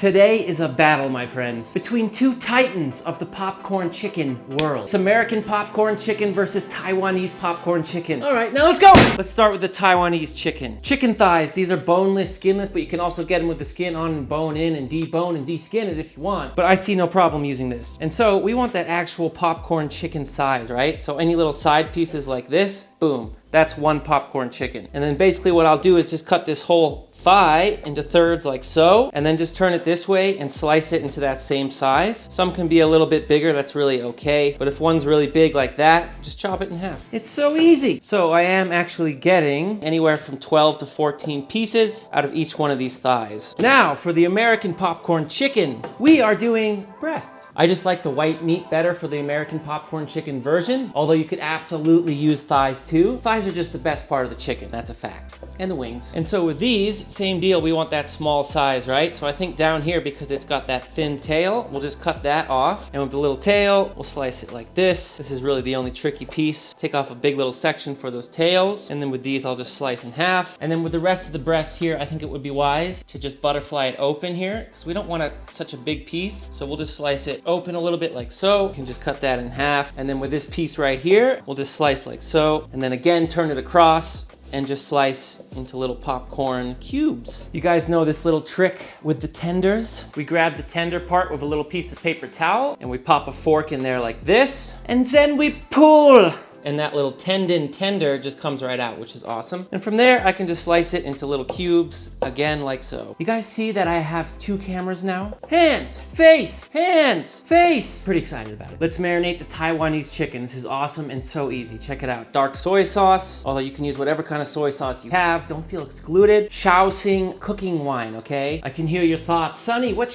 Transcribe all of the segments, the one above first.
Today is a battle, my friends, between two titans of the popcorn chicken world. It's American popcorn chicken versus Taiwanese popcorn chicken. All right, now let's go. Let's start with the Taiwanese chicken. Chicken thighs, these are boneless, skinless, but you can also get them with the skin on and bone in and debone and deskin it if you want. But I see no problem using this. And so we want that actual popcorn chicken size, right? So any little side pieces like this, boom. That's one popcorn chicken. And then basically what I'll do is just cut this whole thigh into thirds like so, and then just turn it this way and slice it into that same size. Some can be a little bit bigger, that's really okay. But if one's really big like that, just chop it in half. It's so easy. So I am actually getting anywhere from 12 to 14 pieces out of each one of these thighs. Now for the American popcorn chicken, we are doing breasts. I just like the white meat better for the American popcorn chicken version, although you could absolutely use thighs too. Thighs are just the best part of the chicken, that's a fact. And the wings. And so with these, same deal, we want that small size, right? So I think down here, because it's got that thin tail, we'll just cut that off. And with the little tail, we'll slice it like this. This is really the only tricky piece. Take off a big little section for those tails. And then with these, I'll just slice in half. And then with the rest of the breasts here, I think it would be wise to just butterfly it open here, because we don't want such a big piece. So we'll just slice it open a little bit like so. You can just cut that in half. And then with this piece right here, we'll just slice like so. And then again, turn it across and just slice into little popcorn cubes. You guys know this little trick with the tenders. We grab the tender part with a little piece of paper towel and we pop a fork in there like this, and then we pull. And that little tender just comes right out, which is awesome. And from there, I can just slice it into little cubes, again, like so. You guys see that I have two cameras now? Hands, face, Pretty excited about it. Let's marinate the Taiwanese chicken. This is awesome and so easy. Check it out. Dark soy sauce, although you can use whatever kind of soy sauce you have. Don't feel excluded. Shaoxing cooking wine, okay? I can hear your thoughts. Sonny, what?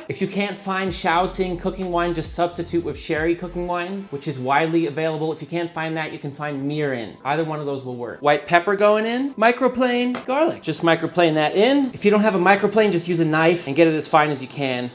If you can't find Shaoxing cooking wine, just substitute with sherry cooking wine, which is widely available. If you can't find that, you can find mirin. Either one of those will work. White pepper going in, microplane garlic. Just microplane that in. If you don't have a microplane, just use a knife and get it as fine as you can.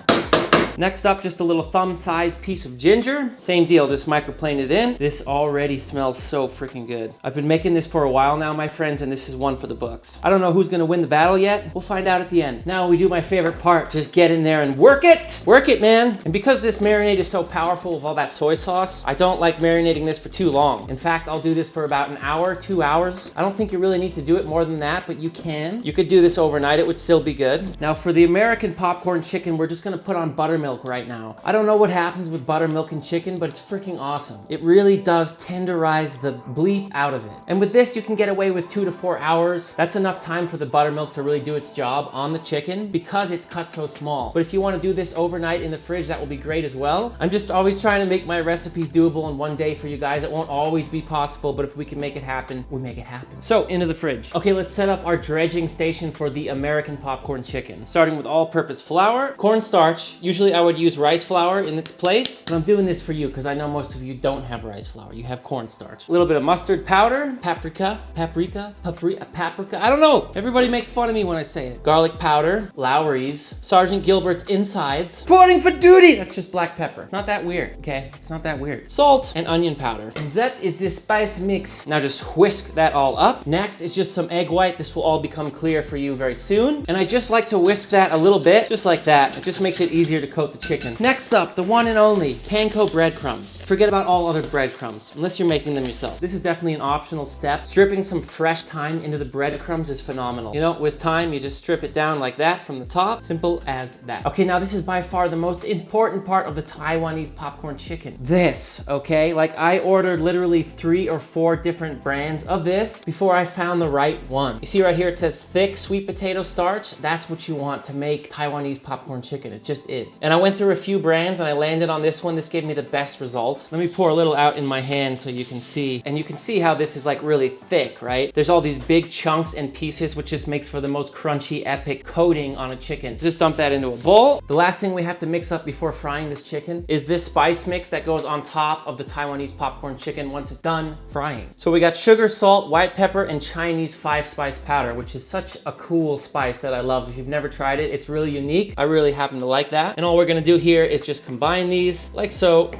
Next up, just a little thumb-sized piece of ginger. Same deal, just microplane it in. This already smells so freaking good. I've been making this for a while now, my friends, and this is one for the books. I don't know who's gonna win the battle yet. We'll find out at the end. Now we do my favorite part. Just get in there and work it. Work it, man. And because this marinade is so powerful with all that soy sauce, I don't like marinating this for too long. In fact, I'll do this for about an hour, 2 hours. I don't think you really need to do it more than that, but you can. You could do this overnight. It would still be good. Now for the American popcorn chicken, we're just gonna put on buttermilk right now. I don't know what happens with buttermilk and chicken, but it's freaking awesome. It really does tenderize the bleep out of it. And with this, you can get away with 2 to 4 hours. That's enough time for the buttermilk to really do its job on the chicken because it's cut so small. But if you want to do this overnight in the fridge, that will be great as well. I'm just always trying to make my recipes doable in one day for you guys. It won't always be possible, but if we can make it happen, we make it happen. So into the fridge. Okay, let's set up our dredging station for the American popcorn chicken. Starting with all-purpose flour, cornstarch. Usually I would use rice flour in its place, but I'm doing this for you because I know most of you don't have rice flour. You have cornstarch. A little bit of mustard powder, paprika. I don't know. Everybody makes fun of me when I say it. Garlic powder, Lawry's, Sergeant Gilbert's insides. Reporting for duty. That's just black pepper. It's not that weird, okay? It's not that weird. Salt and onion powder. And that is the spice mix. Now just whisk that all up. Next is just some egg white. This will all become clear for you very soon. And I just like to whisk that a little bit, just like that. It just makes it easier to coat the chicken. Next up, the one and only Panko breadcrumbs. Forget about all other breadcrumbs, unless you're making them yourself. This is definitely an optional step. Stripping some fresh thyme into the breadcrumbs is phenomenal. You know, with thyme, you just strip it down like that from the top. Simple as that. Okay, now this is by far the most important part of the Taiwanese popcorn chicken. This, okay? Like I ordered literally 3 or 4 different brands of this before I found the right one. You see right here, it says thick sweet potato starch. That's what you want to make Taiwanese popcorn chicken. It just is. And I went through a few brands and I landed on this one. This gave me the best results. Let me pour a little out in my hand so you can see. And you can see how this is like really thick, right? There's all these big chunks and pieces, which just makes for the most crunchy, epic coating on a chicken. Just dump that into a bowl. The last thing we have to mix up before frying this chicken is this spice mix that goes on top of the Taiwanese popcorn chicken once it's done frying. So we got sugar, salt, white pepper, and Chinese 5-spice powder, which is such a cool spice that I love. If you've never tried it, it's really unique. I really happen to like that. And all we're gonna do here is just combine these like so,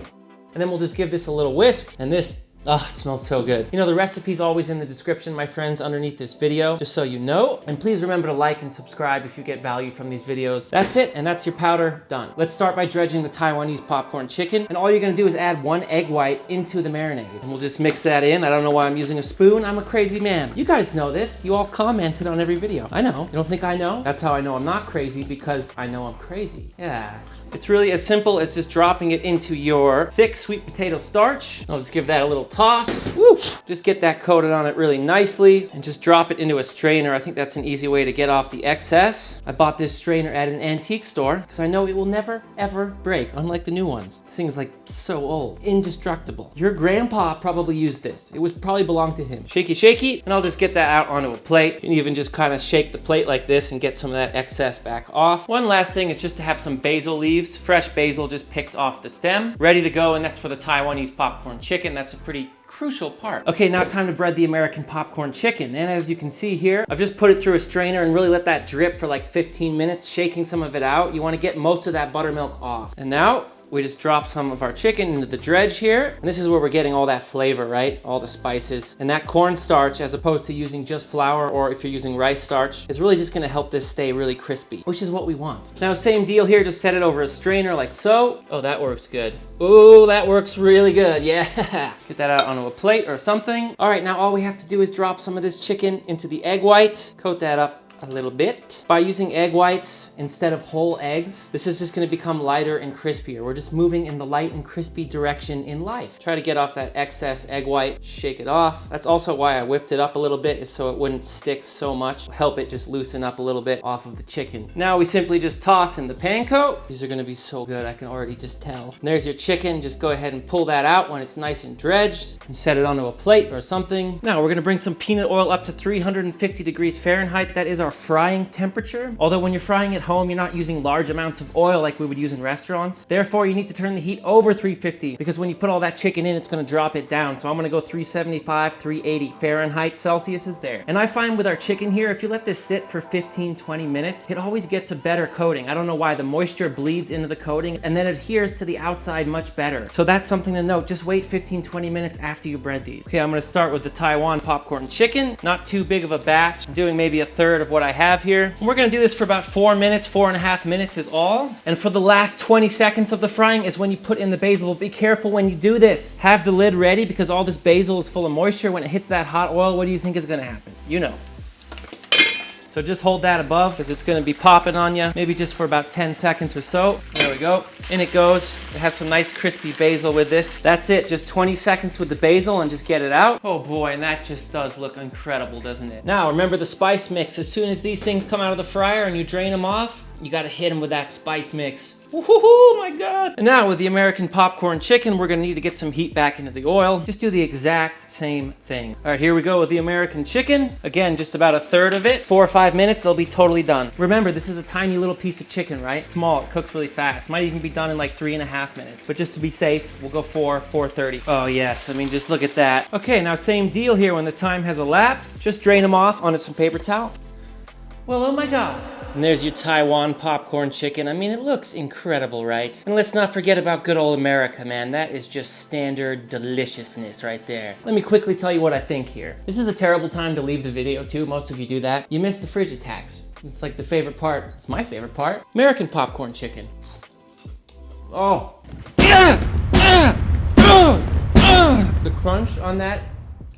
and then we'll just give this a little whisk, and this Oh, it smells so good. You know, the recipe's always in the description, my friends, underneath this video, just so you know. And please remember to like and subscribe if you get value from these videos. That's it, and that's your powder done. Let's start by dredging the Taiwanese popcorn chicken. And all you're gonna do is add 1 egg white into the marinade. And we'll just mix that in. I don't know why I'm using a spoon. I'm a crazy man. You guys know this. You all commented on every video. I know. You don't think I know? That's how I know I'm not crazy, because I know I'm crazy. Yeah. It's really as simple as just dropping it into your thick sweet potato starch. I'll just give that a little toss. Woo! Just get that coated on it really nicely and just drop it into a strainer. I think that's an easy way to get off the excess. I bought this strainer at an antique store because I know it will never, ever break, unlike the new ones. This thing's like so old, indestructible. Your grandpa probably used this. It was probably belonged to him. Shaky, shaky, and I'll just get that out onto a plate. You can even just kind of shake the plate like this and get some of that excess back off. One last thing is just to have some basil leaves, fresh basil just picked off the stem, ready to go, and that's for the Taiwanese popcorn chicken. That's a pretty crucial part. Okay, now time to bread the American popcorn chicken. And as you can see here, I've just put it through a strainer and really let that drip for like 15 minutes, shaking some of it out. You want to get most of that buttermilk off. And now we just drop some of our chicken into the dredge here. And this is where we're getting all that flavor, right? All the spices. And that cornstarch, as opposed to using just flour, or if you're using rice starch, is really just gonna help this stay really crispy, which is what we want. Now, same deal here, just set it over a strainer like so. Oh, that works good. Ooh, that works really good, yeah. Get that out onto a plate or something. All right, now all we have to do is drop some of this chicken into the egg white, coat that up a little bit. By using egg whites instead of whole eggs, this is just gonna become lighter and crispier. We're just moving in the light and crispy direction in life. Try to get off that excess egg white, shake it off. That's also why I whipped it up a little bit, is so it wouldn't stick so much. Help it just loosen up a little bit off of the chicken. Now we simply just toss in the panko. These are gonna be so good, I can already just tell. And there's your chicken. Just go ahead and pull that out when it's nice and dredged and set it onto a plate or something. Now we're gonna bring some peanut oil up to 350 degrees Fahrenheit. That is our frying temperature. Although when you're frying at home, you're not using large amounts of oil like we would use in restaurants. Therefore, you need to turn the heat over 350, because when you put all that chicken in, it's gonna drop it down. So I'm gonna go 375, 380 Fahrenheit. Celsius is there. And I find with our chicken here, if you let this sit for 15, 20 minutes, it always gets a better coating. I don't know why. The moisture bleeds into the coating and then adheres to the outside much better. So that's something to note. Just wait 15, 20 minutes after you bread these. Okay, I'm gonna start with the Taiwan popcorn chicken. Not too big of a batch. I'm doing maybe a third of what I have here. And we're gonna do this for about 4 minutes, 4.5 minutes is all. And for the last 20 seconds of the frying is when you put in the basil. Be careful when you do this. Have the lid ready, because all this basil is full of moisture. When it hits that hot oil, what do you think is gonna happen? You know. So just hold that above, because it's gonna be popping on you, maybe just for about 10 seconds or so. There we go. In it goes. It has some nice crispy basil with this. That's it, just 20 seconds with the basil and just get it out. Oh boy, and that just does look incredible, doesn't it? Now, remember the spice mix. As soon as these things come out of the fryer and you drain them off, you gotta hit them with that spice mix. Oh my God. And now with the American popcorn chicken, we're gonna need to get some heat back into the oil. Just do the exact same thing. All right, here we go with the American chicken. Again, just about a third of it. 4 or 5 minutes, they'll be totally done. Remember, this is a tiny little piece of chicken, right? Small, it cooks really fast. Might even be done in like 3.5 minutes. But just to be safe, we'll go 4:30. Oh yes, I mean, just look at that. Okay, now same deal here. When the time has elapsed, just drain them off onto some paper towel. Well, oh my God. And there's your Taiwan popcorn chicken. I mean, it looks incredible, right? And let's not forget about good old America, man. That is just standard deliciousness right there. Let me quickly tell you what I think here. This is a terrible time to leave the video too. Most of you do that. You missed the fridge attacks. It's like the favorite part. It's my favorite part. American popcorn chicken. Oh. The crunch on that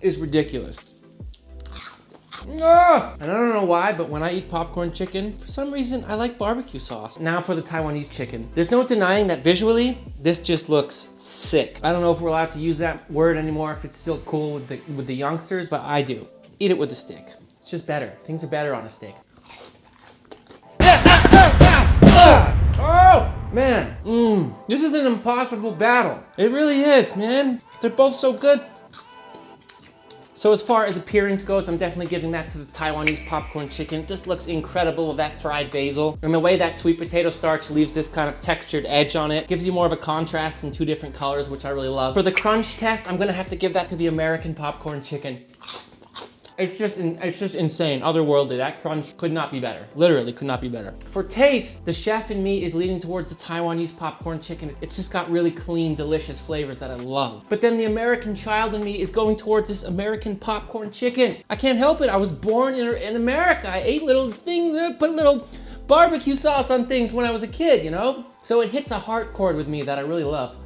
is ridiculous. And I don't know why, but when I eat popcorn chicken, for some reason, I like barbecue sauce. Now for the Taiwanese chicken. There's no denying that visually, this just looks sick. I don't know if we're allowed to use that word anymore, if it's still cool with the youngsters, but I do. Eat it with a stick. It's just better. Things are better on a stick. Oh, man. This is an impossible battle. It really is, man. They're both so good. So as far as appearance goes, I'm definitely giving that to the Taiwanese popcorn chicken. It just looks incredible with that fried basil. And the way that sweet potato starch leaves this kind of textured edge on it, gives you more of a contrast in 2 different colors, which I really love. For the crunch test, I'm gonna have to give that to the American popcorn chicken. It's just insane, otherworldly. That crunch could not be better. Literally could not be better. For taste, the chef in me is leaning towards the Taiwanese popcorn chicken. It's just got really clean, delicious flavors that I love. But then the American child in me is going towards this American popcorn chicken. I can't help it. I was born in America. I ate little things, put little barbecue sauce on things when I was a kid, you know? So it hits a heart chord with me that I really love.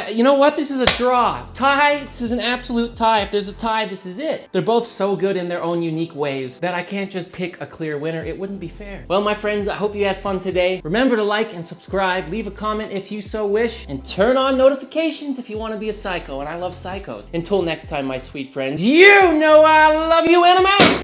You know what? This is a draw. Tie, this is an absolute tie. If there's a tie, this is it. They're both so good in their own unique ways that I can't just pick a clear winner. It wouldn't be fair. Well, my friends, I hope you had fun today. Remember to like and subscribe, leave a comment if you so wish, and turn on notifications if you want to be a psycho, and I love psychos. Until next time, my sweet friends, you know I love you, and I'm out!